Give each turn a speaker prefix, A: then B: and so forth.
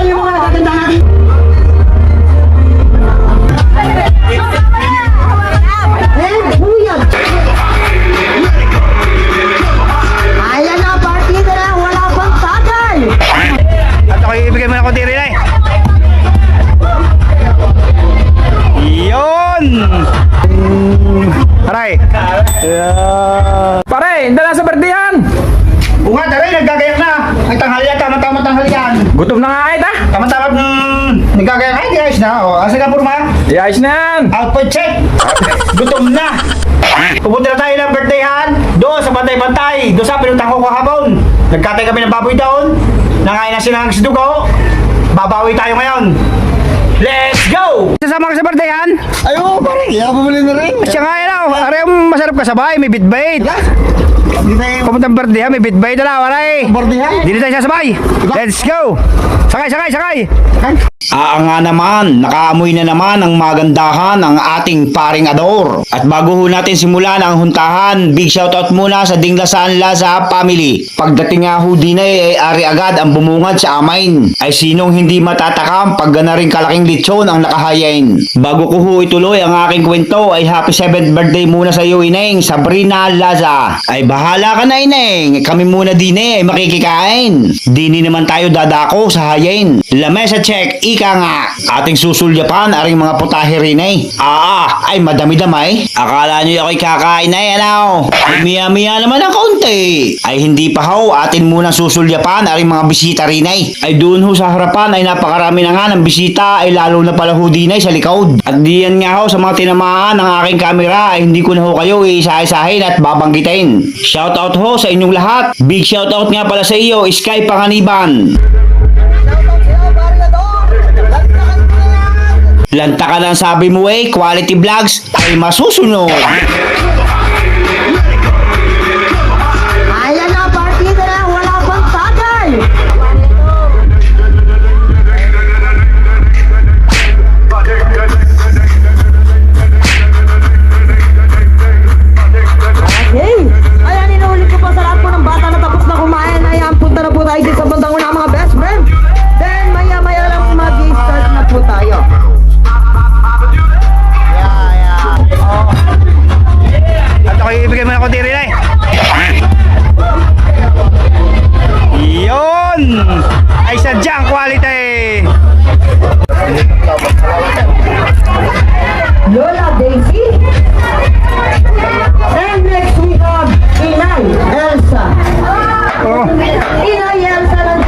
A: Yung mga gaganda natin. Ayan na, partida na, wala pang tagay.
B: At ako ibigay mo na konti rin eh. Yun! Aray!
C: Pare, hindi na sa berdihan.
B: Bunga, daray, nagkagayak na. Ay, tanghalian, tama-tama tanghalian.
C: Gutom na nga ita.
B: Tama-tama, nagkagayak. Ay, di ayos na. O, asa ka, Purma?
C: Iayos na yan.
B: Output check! Gutom na! Pupunta na tayo ng birthdayhan. Doon sa bantay-bantay. Doon sa pinuntang ko kahapon. Nagkatay kami ng baboy doon. Nangain na sila ng sidugo. Babawi tayo ngayon. Let's go! Sasama ka sa birthdayan?
A: Ayo, pare, kaya bumili na rin.
B: Siya nga yun ako. Aray, masarap kasabay. May bitbait.
A: Hindi tayo
B: Pumunta ng birthdayan. May bitbait na lang. Aray.
A: bordihan.
B: Dito tayo sasabay. Let's go! Sakay, sakay, sakay! Nga naman, nakaamoy na naman ang magandahan ng ating paring Ador. At bago ho natin simulan ang huntahan, big shoutout muna sa Dinglasan Laza family. Pagdating nga ho din ay ari agad ang bumungad sa amain. Ay sinong hindi matatakam pag gana rin kalaking lechon ang nakahayain. Bago ko ho ituloy ang aking kwento ay happy 7th birthday muna sa iyo, Ineng Sabrina Laza. Ay bahala ka na, Ineng. Kami muna din ay makikikain. Dini naman tayo dadako sa hayain. Lamesa check, ika nga. Ating susulyapan aring mga putahe rin ay. Ay madami-damay. Akala nyo ako'y kakain ay ano. Ay miya-miya naman ang kaunti. Ay hindi pa ho, atin muna susulyapan aring mga bisita rin ay. Ay doon ho sa harapan ay napakarami na nga ng bisita ay lalo na pala ho din ay sa likod. At diyan nga ho sa mga tinamaan ng aking kamera ay hindi ko na ho kayo iisa-isahin at babanggitin. Shoutout ho sa inyong lahat. Big shoutout nga pala sa iyo, Sky Panganiban. Lantakan ang sabi mo eh, quality vlogs ay masusunod.
A: Ayan na, partida na, wala pang tagay. Okay. Ayan, inuulit ko pa sa lahat po ng bata na tapos na kumain. Ayan, punta na po tayo dito sa banda